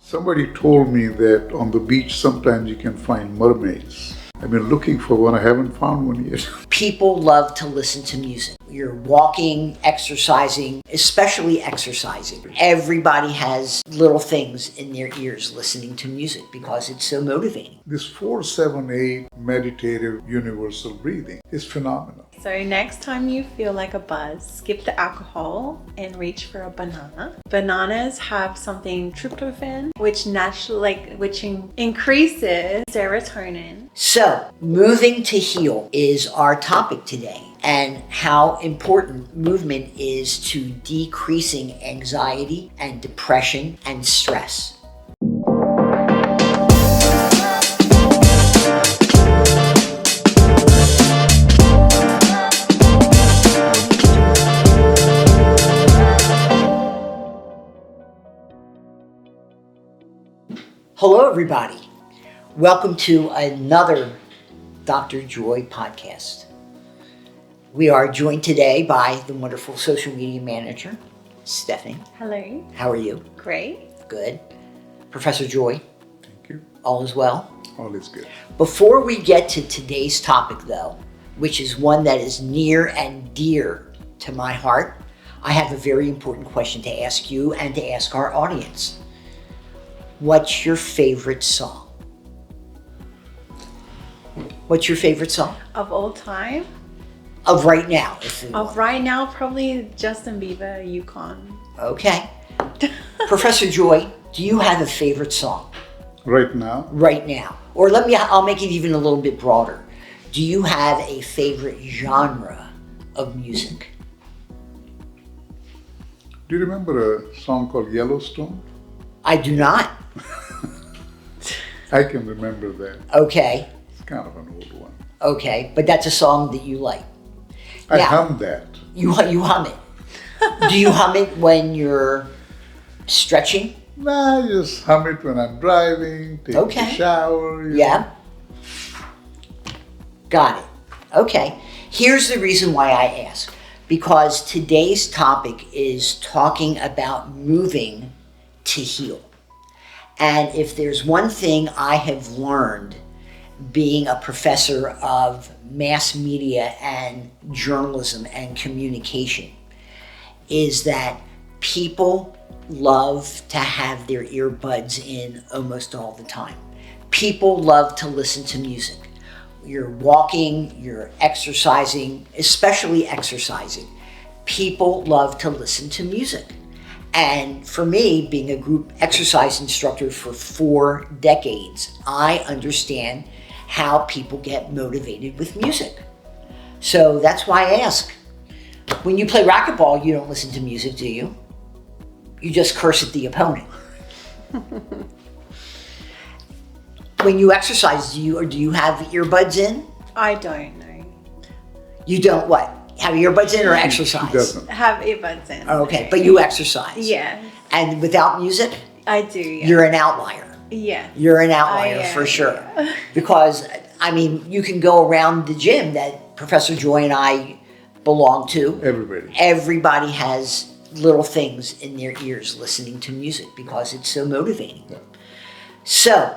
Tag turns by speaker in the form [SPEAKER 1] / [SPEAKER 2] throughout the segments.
[SPEAKER 1] Somebody told me that on the beach sometimes you can find mermaids. I've been looking for one, I haven't found one yet.
[SPEAKER 2] People love to listen to music. You're walking, exercising, especially exercising. Everybody has little things in their ears listening to music because it's so motivating.
[SPEAKER 1] This 4-7-8 meditative universal breathing is phenomenal.
[SPEAKER 3] So next time you feel like a buzz, skip the alcohol and reach for a banana. Bananas have something tryptophan, which increases serotonin.
[SPEAKER 2] So, moving to heal is our topic today, and how important movement is to decreasing anxiety and depression and stress. Hello, everybody. Welcome to another Dr. Joy podcast. We are joined today by the wonderful social media manager, Stephanie.
[SPEAKER 3] Hello.
[SPEAKER 2] How are you?
[SPEAKER 3] Great.
[SPEAKER 2] Good. Professor Joy.
[SPEAKER 1] Thank you.
[SPEAKER 2] All is well?
[SPEAKER 1] All is good.
[SPEAKER 2] Before we get to today's topic, though, which is one that is near and dear to my heart, I have a very important question to ask you and to ask our audience. What's your favorite song? What's your favorite song?
[SPEAKER 3] Of all time?
[SPEAKER 2] Of right now, if you
[SPEAKER 3] Of
[SPEAKER 2] want.
[SPEAKER 3] right now, probably Justin Bieber, Yukon.
[SPEAKER 2] Okay. Professor Joy, do you have a favorite song
[SPEAKER 1] Right now,
[SPEAKER 2] right now? Or I'll make it even a little bit broader. Do you have a favorite genre of music?
[SPEAKER 1] do you remember a song called Yellowstone?
[SPEAKER 2] I do not.
[SPEAKER 1] I can remember that.
[SPEAKER 2] Okay.
[SPEAKER 1] It's kind of an old one.
[SPEAKER 2] Okay. But that's a song that you like.
[SPEAKER 1] I
[SPEAKER 2] Now,
[SPEAKER 1] hummed that.
[SPEAKER 2] You hum it. Do you hum it when you're stretching?
[SPEAKER 1] Nah, I just hum it when I'm driving, taking
[SPEAKER 2] Okay.
[SPEAKER 1] a shower.
[SPEAKER 2] Yeah. Got it. Okay. Here's the reason why I ask. Because today's topic is talking about moving to heal. And if there's one thing I have learned being a professor of mass media and journalism and communication is that people love to have their earbuds in almost all the time. People love to listen to music. You're walking, you're exercising, especially exercising. People love to listen to music. And for me, being a group exercise instructor for 4 decades, I understand how people get motivated with music. So that's why I ask. When you play racquetball, you don't listen to music, do you? You just curse at the opponent. When you exercise, do you have earbuds in?
[SPEAKER 3] I don't know.
[SPEAKER 2] You don't what? Have earbuds in or exercise?
[SPEAKER 1] She doesn't.
[SPEAKER 3] Have earbuds in.
[SPEAKER 2] Okay, but you exercise.
[SPEAKER 3] Yeah,
[SPEAKER 2] And without music,
[SPEAKER 3] I do. Yeah.
[SPEAKER 2] you're an outlier.
[SPEAKER 3] Yeah.
[SPEAKER 2] You're an outlier
[SPEAKER 3] I am,
[SPEAKER 2] for sure.
[SPEAKER 3] yeah.
[SPEAKER 2] Because, I mean, you can go around the gym that Professor Joy and I belong to.
[SPEAKER 1] Everybody.
[SPEAKER 2] Everybody has little things in their ears listening to music because it's so motivating.
[SPEAKER 1] Yeah.
[SPEAKER 2] So,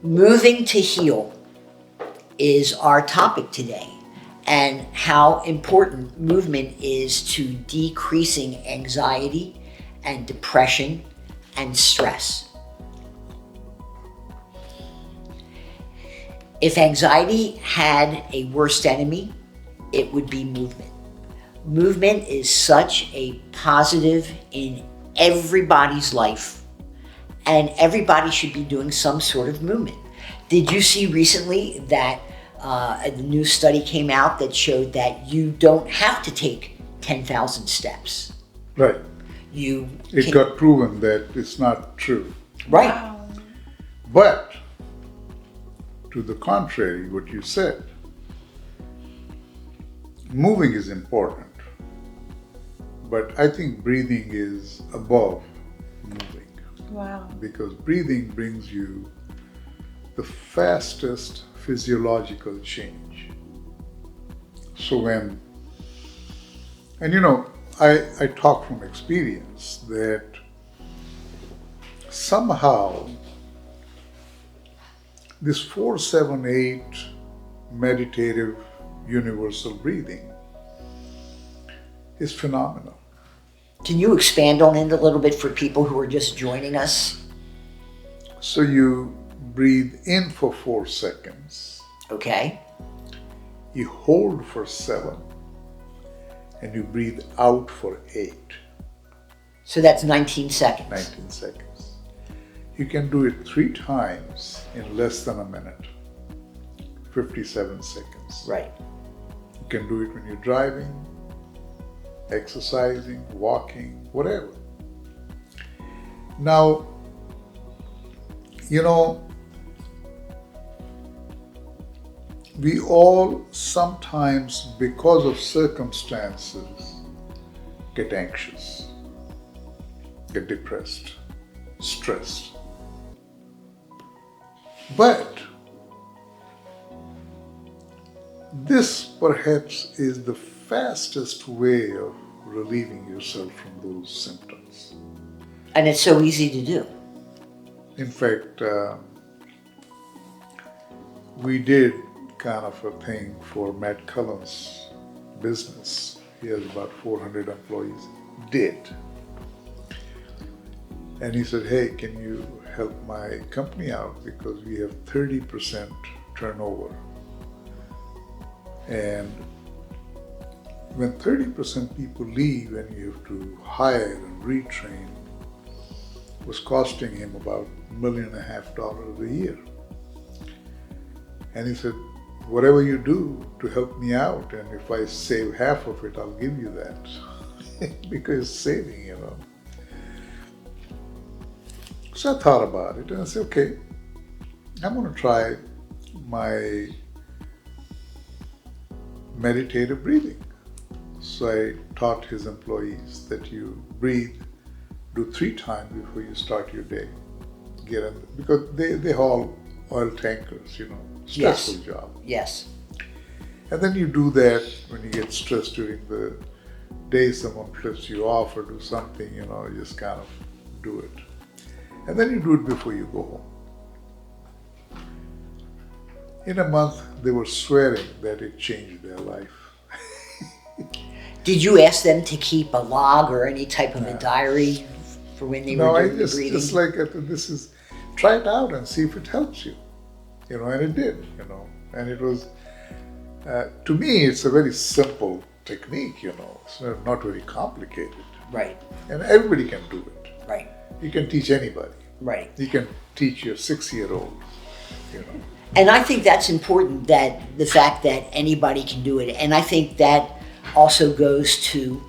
[SPEAKER 2] moving to heal is our topic today, and how important movement is to decreasing anxiety and depression and stress. If anxiety had a worst enemy, it would be movement. Movement is such a positive in everybody's life, and everybody should be doing some sort of movement. Did you see recently that a new study came out that showed that you don't have to take 10,000 steps?
[SPEAKER 1] Right.
[SPEAKER 2] You
[SPEAKER 1] It
[SPEAKER 2] can-
[SPEAKER 1] got proven that it's not true.
[SPEAKER 2] right.
[SPEAKER 3] Wow.
[SPEAKER 1] But, to the contrary, what you said, moving is important. But I think breathing is above moving,
[SPEAKER 3] Wow.
[SPEAKER 1] because breathing brings you the fastest physiological change. So I talk from experience that somehow this 478 meditative universal breathing is phenomenal.
[SPEAKER 2] Can you expand on it a little bit for people who are just joining us?
[SPEAKER 1] So you breathe in for 4 seconds,
[SPEAKER 2] Okay.
[SPEAKER 1] you hold for 7, and you breathe out for 8.
[SPEAKER 2] So that's 19 seconds.
[SPEAKER 1] 19 seconds. You can do it 3 times in less than a minute, 57 seconds.
[SPEAKER 2] Right.
[SPEAKER 1] You can do it when you're driving, exercising, walking, whatever. Now, we all sometimes, because of circumstances, get anxious, get depressed, stressed. But this perhaps is the fastest way of relieving yourself from those symptoms.
[SPEAKER 2] And it's so easy to do.
[SPEAKER 1] In fact, we did kind of a thing for Matt Cullen's business. He has about 400 employees. Did. And he said, hey, can you help my company out because we have 30% turnover. And when 30% people leave and you have to hire and retrain, it was costing him about $1.5 million a year. And he said, whatever you do to help me out, and if I save half of it, I'll give you that. Because it's saving, So I thought about it and I said, okay, I'm going to try my meditative breathing. So I taught his employees that you breathe, do 3 times before you start your day. Because they haul oil tankers, stressful job.
[SPEAKER 2] Yes.
[SPEAKER 1] And then you do that when you get stressed during the day, someone flips you off or do something, you just kind of do it. And then you do it before you go home. In a month, they were swearing that it changed their life.
[SPEAKER 2] Did you ask them to keep a log or any type of a diary for when they were doing the breathing?
[SPEAKER 1] Just like, try it out and see if it helps you. And it did, And it was, to me, it's a very simple technique, It's not very complicated.
[SPEAKER 2] Right.
[SPEAKER 1] And everybody can do it.
[SPEAKER 2] Right.
[SPEAKER 1] You can teach anybody.
[SPEAKER 2] Right.
[SPEAKER 1] You can teach your 6-year-old,
[SPEAKER 2] And I think that's important, that the fact that anybody can do it. And I think that also goes to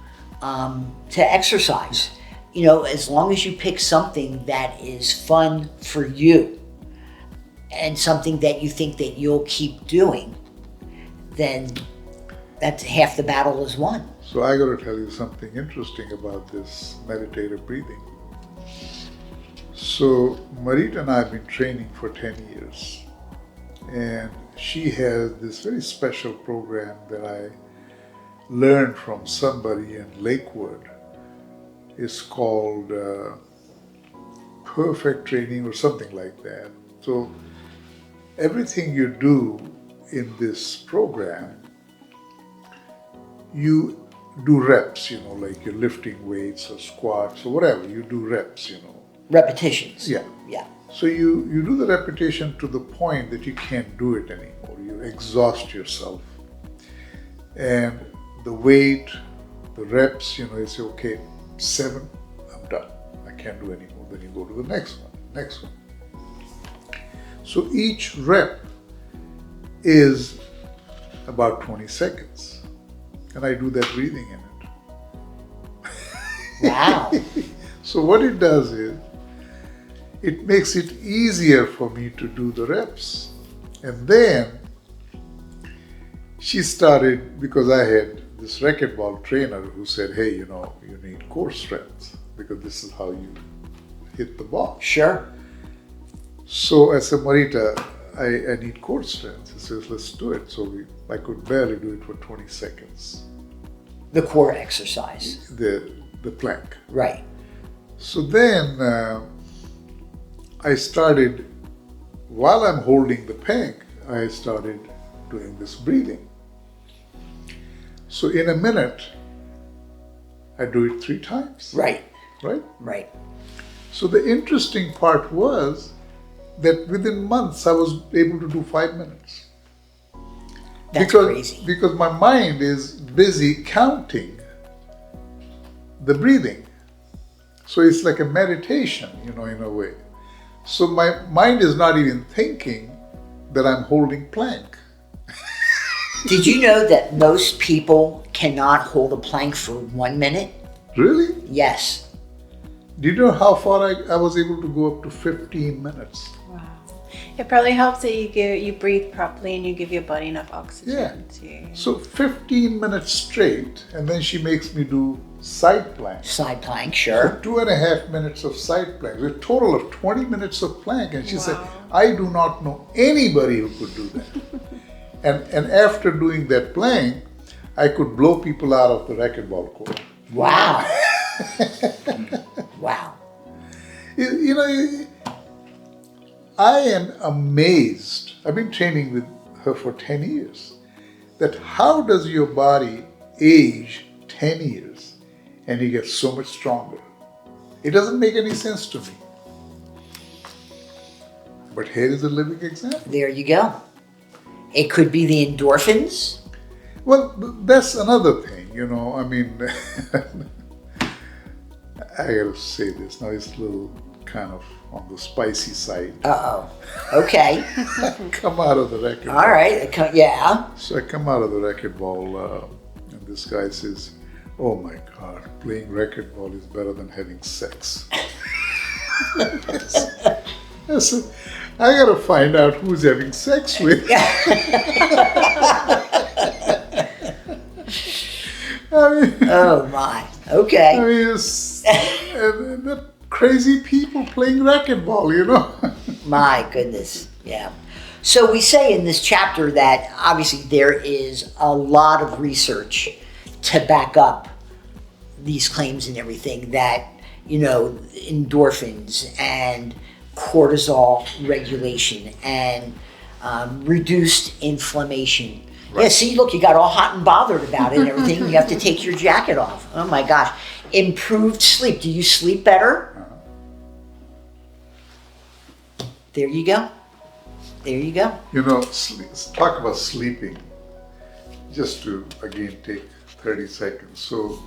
[SPEAKER 2] exercise. As long as you pick something that is fun for you and something that you think that you'll keep doing, then that's half the battle is won.
[SPEAKER 1] So I got to tell you something interesting about this meditative breathing. So Marita and I have been training for 10 years. And she has this very special program that I learned from somebody in Lakewood. It's called Perfect Training or something like that. So everything you do in this program, you do reps, like you're lifting weights or squats or whatever, you do reps,
[SPEAKER 2] Repetitions.
[SPEAKER 1] Yeah.
[SPEAKER 2] Yeah.
[SPEAKER 1] So you do the repetition to the point that you can't do it anymore. You exhaust yourself. And the weight, the reps, you say, okay, 7, I'm done. I can't do anymore. Then you go to the next one. So each rep is about 20 seconds. And I do that breathing in it.
[SPEAKER 2] Wow.
[SPEAKER 1] So what it does is, it makes it easier for me to do the reps. And then she started, because I had this racquetball trainer who said, hey, you need core strength because this is how you hit the ball.
[SPEAKER 2] Sure.
[SPEAKER 1] So I said, Marita, I need core strength. She says, let's do it. So I could barely do it for 20 seconds.
[SPEAKER 2] The core exercise.
[SPEAKER 1] The plank.
[SPEAKER 2] Right.
[SPEAKER 1] So then I started, while I'm holding the peg, I started doing this breathing. So in a minute, I do it 3 times.
[SPEAKER 2] Right.
[SPEAKER 1] Right?
[SPEAKER 2] Right.
[SPEAKER 1] So the interesting part was that within months I was able to do 5 minutes.
[SPEAKER 2] That's crazy.
[SPEAKER 1] Because my mind is busy counting the breathing. So it's like a meditation, in a way. So my mind is not even thinking that I'm holding plank.
[SPEAKER 2] Did you know that most people cannot hold a plank for 1 minute?
[SPEAKER 1] Really?
[SPEAKER 2] Yes.
[SPEAKER 1] Do you know how far I was able to go up to 15 minutes?
[SPEAKER 3] Wow. It probably helps that you breathe properly and you give your body enough oxygen.
[SPEAKER 1] Yeah. So 15 minutes straight, and then she makes me do side plank.
[SPEAKER 2] Side plank,
[SPEAKER 1] So
[SPEAKER 2] sure.
[SPEAKER 1] 2.5 minutes of side plank, a total of 20 minutes of plank. And she said,
[SPEAKER 3] Wow.
[SPEAKER 1] I do not know anybody who could do that. and after doing that plank, I could blow people out of the racquetball court.
[SPEAKER 2] Wow. Wow.
[SPEAKER 1] I am amazed. I've been training with her for 10 years. That how does your body age 10 years and you get so much stronger? It doesn't make any sense to me. But here is a living example.
[SPEAKER 2] There you go. It could be the endorphins.
[SPEAKER 1] Well, that's another thing, I gotta say this. Now it's a little kind of on the spicy side.
[SPEAKER 2] Uh-oh. Okay.
[SPEAKER 1] Come out of the racquetball.
[SPEAKER 2] All right. Yeah.
[SPEAKER 1] So I come out of the racquetball, and this guy says, "Oh my God, playing racquetball is better than having sex." I said, I gotta find out who's having sex with.
[SPEAKER 2] Oh my. Okay.
[SPEAKER 1] And the crazy people playing racquetball,
[SPEAKER 2] My goodness. Yeah. So we say in this chapter that obviously there is a lot of research to back up these claims and everything that, endorphins and cortisol regulation and reduced inflammation. Right. Yeah, see, look, you got all hot and bothered about it and everything. You have to take your jacket off. Oh my gosh. Improved sleep. Do you sleep better? There you go. There you go.
[SPEAKER 1] Talk about sleeping. Just to, again, take 30 seconds. So,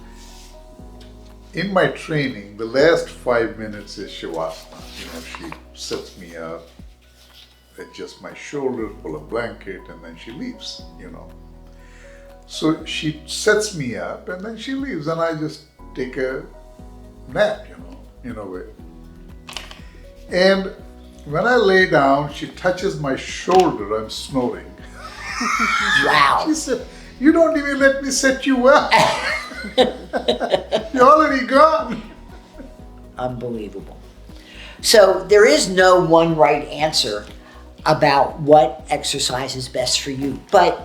[SPEAKER 1] in my training, the last 5 minutes is Shavasana. She sets me up, adjusts my shoulders, pull a blanket, and then she leaves, So she sets me up, and then she leaves, and I just take a nap, in a way. And when I lay down, she touches my shoulder, I'm snoring.
[SPEAKER 2] Wow.
[SPEAKER 1] She said, "You don't even let me set you up. You're already gone."
[SPEAKER 2] Unbelievable. So there is no one right answer about what exercise is best for you. But,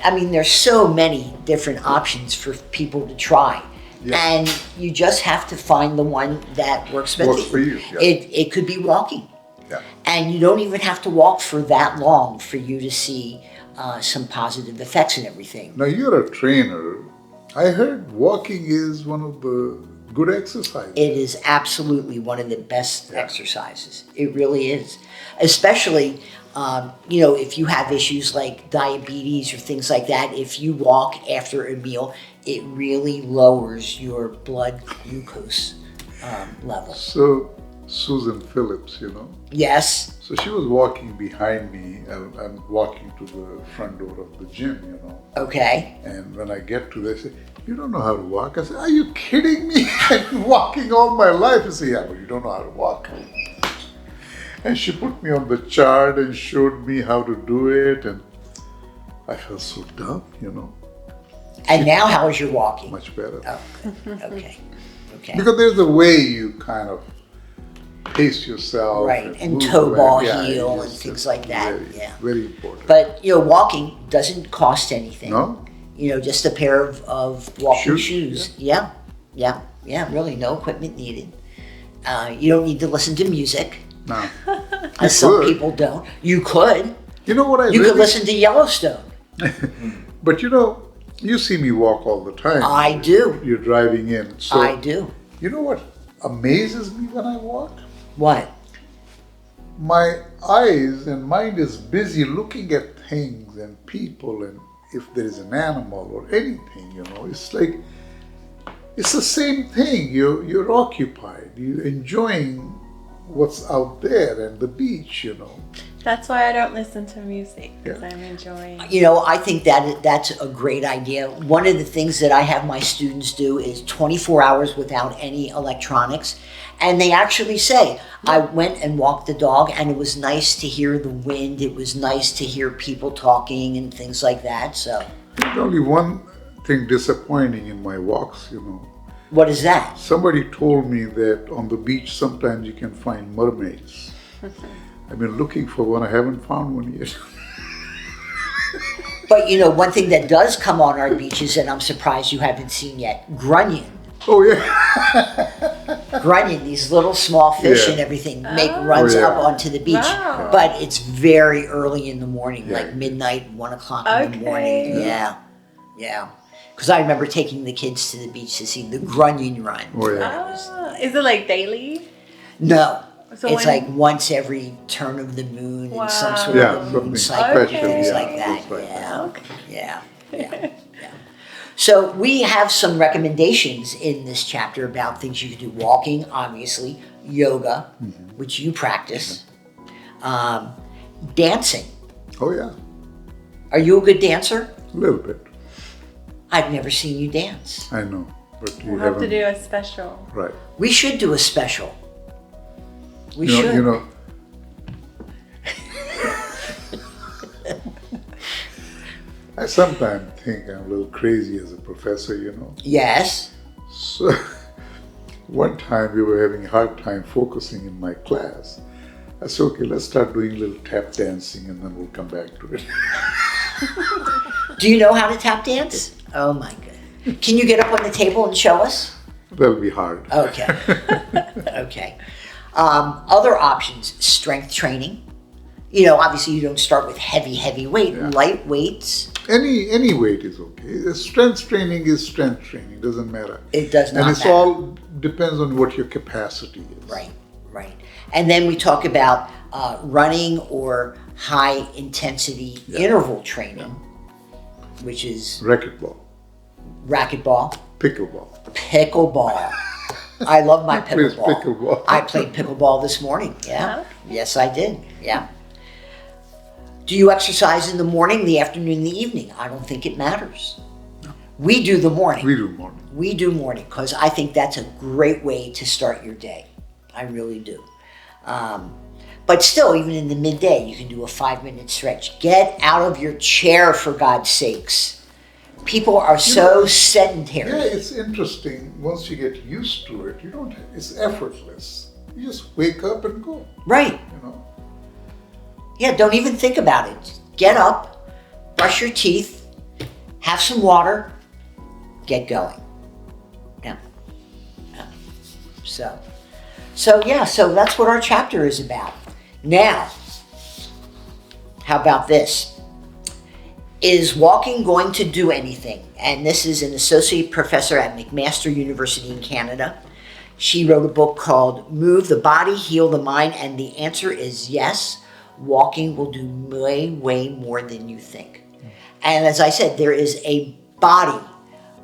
[SPEAKER 2] there's so many different options for people to try.
[SPEAKER 1] Yeah.
[SPEAKER 2] And you just have to find the one that works best
[SPEAKER 1] Works for you, yeah.
[SPEAKER 2] It could be walking.
[SPEAKER 1] Yeah.
[SPEAKER 2] And you don't even have to walk for that long for you to see some positive effects and everything.
[SPEAKER 1] Now you're a trainer. I heard walking is one of the good exercises.
[SPEAKER 2] It is absolutely one of the best exercises. It really is. Especially, if you have issues like diabetes or things like that, if you walk after a meal, it really lowers your blood glucose level.
[SPEAKER 1] So, Susan Phillips,
[SPEAKER 2] Yes.
[SPEAKER 1] So she was walking behind me. I'm walking to the front door of the gym,
[SPEAKER 2] Okay.
[SPEAKER 1] And when I get to this, "You don't know how to walk?" I said, "Are you kidding me? I've been walking all my life." I said, "Yeah, but you don't know how to walk." And she put me on the chart and showed me how to do it, and I felt so dumb,
[SPEAKER 2] And now how is your walking?
[SPEAKER 1] Much better.
[SPEAKER 2] Oh, okay. Okay.
[SPEAKER 1] Because there's a way you kind of pace yourself.
[SPEAKER 2] Right, and
[SPEAKER 1] move
[SPEAKER 2] toe
[SPEAKER 1] around.
[SPEAKER 2] ball
[SPEAKER 1] Yeah,
[SPEAKER 2] heel
[SPEAKER 1] it's
[SPEAKER 2] and things
[SPEAKER 1] just
[SPEAKER 2] like that.
[SPEAKER 1] Very,
[SPEAKER 2] Yeah.
[SPEAKER 1] very important.
[SPEAKER 2] But, walking doesn't cost anything.
[SPEAKER 1] No?
[SPEAKER 2] Just a pair of walking shoes.
[SPEAKER 1] Yeah.
[SPEAKER 2] Yeah. Really, no equipment needed. You don't need to listen to music.
[SPEAKER 1] No.
[SPEAKER 2] Some
[SPEAKER 1] could.
[SPEAKER 2] people don't. You could.
[SPEAKER 1] You know what I
[SPEAKER 2] You
[SPEAKER 1] really...
[SPEAKER 2] could listen to Yellowstone.
[SPEAKER 1] But you know, you see me walk all the time.
[SPEAKER 2] I do.
[SPEAKER 1] You're driving in. So,
[SPEAKER 2] I do.
[SPEAKER 1] you know what amazes me when I walk?
[SPEAKER 2] What?
[SPEAKER 1] My eyes and mind is busy looking at things and people, and if there is an animal or anything, you know, it's like, it's the same thing. You're occupied. You're enjoying what's out there and the beach, you know.
[SPEAKER 3] That's why I don't listen to music, because
[SPEAKER 1] Yeah.
[SPEAKER 3] I'm enjoying.
[SPEAKER 2] You know, I think that's a great idea. One of the things that I have my students do is 24 hours without any electronics. And they actually say, I went and walked the dog and it was nice to hear the wind. It was nice to hear people talking and things like that. So,
[SPEAKER 1] There's only one thing disappointing in my walks, you know.
[SPEAKER 2] what is that?
[SPEAKER 1] Somebody told me that on the beach sometimes you can find mermaids. I've been looking for one. I haven't found one yet.
[SPEAKER 2] But you know, one thing that does come on our beaches and I'm surprised you haven't seen yet, grunion.
[SPEAKER 1] Oh yeah.
[SPEAKER 2] Grunion, these little small fish
[SPEAKER 1] Yeah.
[SPEAKER 2] and everything make runs
[SPEAKER 1] Oh, yeah.
[SPEAKER 2] up onto the beach.
[SPEAKER 3] Wow.
[SPEAKER 2] But it's very early in the morning,
[SPEAKER 1] Yeah.
[SPEAKER 2] like midnight, 1 o'clock in the morning.
[SPEAKER 3] Okay.
[SPEAKER 2] Yeah. Because I remember taking the kids to the beach to see the grunion run.
[SPEAKER 1] Oh yeah.
[SPEAKER 3] Is it like daily?
[SPEAKER 2] No.
[SPEAKER 3] So
[SPEAKER 2] It's
[SPEAKER 3] when-
[SPEAKER 2] like once every turn of the moon and some
[SPEAKER 3] Wow.
[SPEAKER 2] sort
[SPEAKER 1] Yeah,
[SPEAKER 2] of a moon
[SPEAKER 1] something
[SPEAKER 2] cycle,
[SPEAKER 3] special,
[SPEAKER 2] things
[SPEAKER 3] yeah,
[SPEAKER 2] like that.
[SPEAKER 1] just like that.
[SPEAKER 2] Yeah.
[SPEAKER 3] Okay.
[SPEAKER 2] Yeah. Yeah. So we have some recommendations in this chapter about things you can do. Walking, obviously, yoga, which you practice, dancing.
[SPEAKER 1] Oh yeah.
[SPEAKER 2] Are you a good dancer?
[SPEAKER 1] A little bit.
[SPEAKER 2] I've never seen you dance.
[SPEAKER 1] I know, but you
[SPEAKER 3] We'll have
[SPEAKER 1] haven't.
[SPEAKER 3] to do a special.
[SPEAKER 1] Right.
[SPEAKER 2] We should do a special. We
[SPEAKER 1] You know,
[SPEAKER 2] should.
[SPEAKER 1] you know. I sometimes think I'm a little crazy as a professor, you know.
[SPEAKER 2] Yes.
[SPEAKER 1] So one time we were having a hard time focusing in my class. I said, okay, let's start doing a little tap dancing and then we'll come back to it.
[SPEAKER 2] Do you know how to tap dance? Oh my god. Can you get up on the table and show us?
[SPEAKER 1] That'll be hard.
[SPEAKER 2] Okay. Okay. Other options, strength training. You know, obviously you don't start with heavy weight,
[SPEAKER 1] Yeah.
[SPEAKER 2] light weights.
[SPEAKER 1] Any weight is okay. Strength training is strength training, doesn't matter.
[SPEAKER 2] It does not
[SPEAKER 1] And it's
[SPEAKER 2] matter.
[SPEAKER 1] all depends on what your capacity is.
[SPEAKER 2] Right. And then we talk about running or high intensity interval training, which is
[SPEAKER 1] Racquetball,
[SPEAKER 2] racquetball,
[SPEAKER 1] pickleball.
[SPEAKER 2] I love my
[SPEAKER 1] Plays
[SPEAKER 2] pickleball.
[SPEAKER 1] pickleball.
[SPEAKER 2] I played pickleball this morning. Yeah.
[SPEAKER 3] Huh?
[SPEAKER 2] Yes, I did. Yeah. Do you exercise in the morning, the afternoon, the evening? I don't think it matters. We do the morning.
[SPEAKER 1] We do morning.
[SPEAKER 2] We do morning because I think that's a great way to start your day. I really do. But still, even in the midday, you can do a 5-minute stretch. Get out of your chair, for God's sakes. People are so sedentary.
[SPEAKER 1] Yeah, it's interesting. Once you get used to it, it's effortless. You just wake up and go,
[SPEAKER 2] Right.
[SPEAKER 1] you know.
[SPEAKER 2] Yeah, don't even think about it. Just get up, brush your teeth, have some water, get going. Yeah. So that's what our chapter is about. Now, how about this? Is walking going to do anything? And this is an associate professor at McMaster University in Canada. She wrote a book called Move the Body, Heal the Mind, and the answer is yes. Walking will do way more than you think. And as I said, there is a body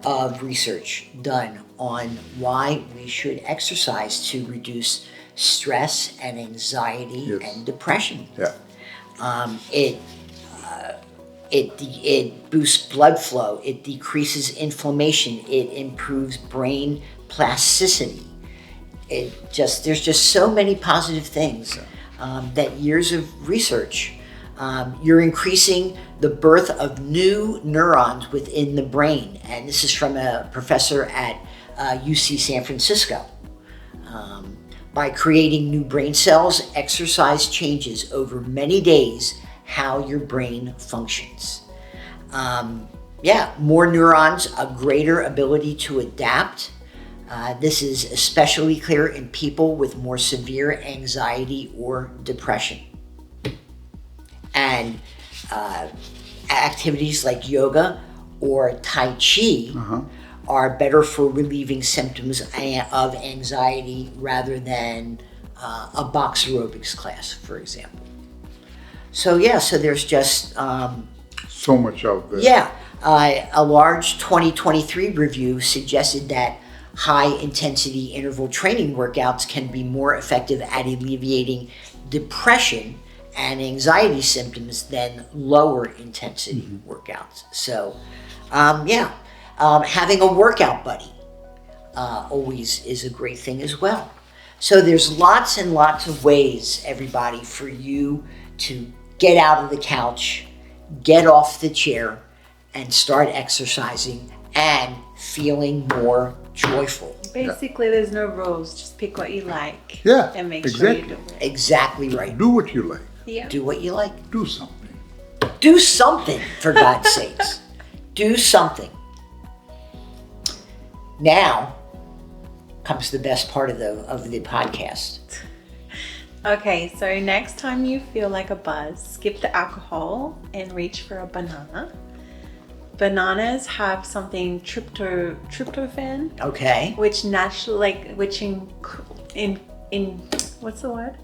[SPEAKER 2] of research done on why we should exercise to reduce stress and anxiety
[SPEAKER 1] Yes.
[SPEAKER 2] and depression.
[SPEAKER 1] Yeah.
[SPEAKER 2] It boosts blood flow, it decreases inflammation, it improves brain plasticity. There's just so many positive things that years of research. You're increasing the birth of new neurons within the brain, and this is from a professor at UC San Francisco. By creating new brain cells, exercise changes over many days how your brain functions. More neurons, a greater ability to adapt, This is especially clear in people with more severe anxiety or depression. And activities like yoga or Tai Chi are better for relieving symptoms of anxiety rather than a box aerobics class, for example. So there's just
[SPEAKER 1] So much out there.
[SPEAKER 2] yeah. A large 2023 review suggested that high-intensity interval training workouts can be more effective at alleviating depression and anxiety symptoms than lower-intensity workouts. So, having a workout buddy always is a great thing as well. So there's lots and lots of ways, everybody, for you to get out of the couch, get off the chair, and start exercising and feeling more joyful.
[SPEAKER 3] Basically, there's no rules. Just pick what you like.
[SPEAKER 1] Yeah,
[SPEAKER 3] And make
[SPEAKER 1] exactly.
[SPEAKER 3] sure you do it.
[SPEAKER 2] Exactly right.
[SPEAKER 1] Do what you like.
[SPEAKER 3] Yeah.
[SPEAKER 2] Do what you like.
[SPEAKER 1] Do something.
[SPEAKER 2] Do something, for God's sakes. Do something. Now comes the best part of the podcast.
[SPEAKER 3] Okay, so next time you feel like a buzz, skip the alcohol and reach for a banana. Bananas have something tryptophan,
[SPEAKER 2] Okay.
[SPEAKER 3] which naturally, what's the word?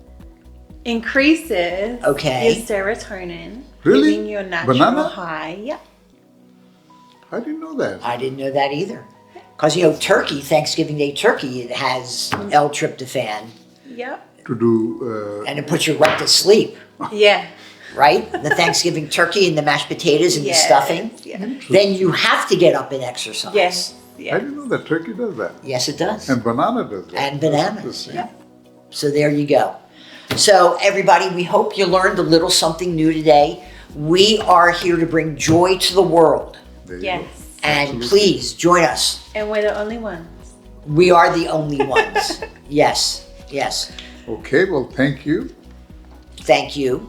[SPEAKER 3] Increases
[SPEAKER 2] Okay.
[SPEAKER 3] your serotonin,
[SPEAKER 1] Really?
[SPEAKER 3] giving you a natural
[SPEAKER 1] Banana?
[SPEAKER 3] high. Yeah.
[SPEAKER 1] I didn't know that.
[SPEAKER 2] I didn't know that either. Because, turkey, Thanksgiving Day turkey, it has L-tryptophan,
[SPEAKER 3] Yep.
[SPEAKER 1] To do,
[SPEAKER 2] and it puts you right to sleep,
[SPEAKER 3] Yeah.
[SPEAKER 2] right? The Thanksgiving turkey and the mashed potatoes and
[SPEAKER 3] Yes,
[SPEAKER 2] the stuffing.
[SPEAKER 3] Yeah.
[SPEAKER 2] Then you have to get up and exercise.
[SPEAKER 3] Yes.
[SPEAKER 1] I
[SPEAKER 3] Yeah.
[SPEAKER 1] didn't know that turkey does that.
[SPEAKER 2] Yes, it does.
[SPEAKER 1] And banana does that.
[SPEAKER 2] And
[SPEAKER 1] That's
[SPEAKER 2] bananas,
[SPEAKER 1] interesting.
[SPEAKER 3] yeah.
[SPEAKER 2] So there you go. So everybody, we hope you learned a little something new today. We are here to bring joy to the world.
[SPEAKER 1] There you
[SPEAKER 3] Yes.
[SPEAKER 1] go.
[SPEAKER 2] And
[SPEAKER 1] Absolutely.
[SPEAKER 2] please join us.
[SPEAKER 3] And we're the only ones.
[SPEAKER 2] We are the only ones. Yes, yes.
[SPEAKER 1] Okay, well, thank you.
[SPEAKER 2] Thank you.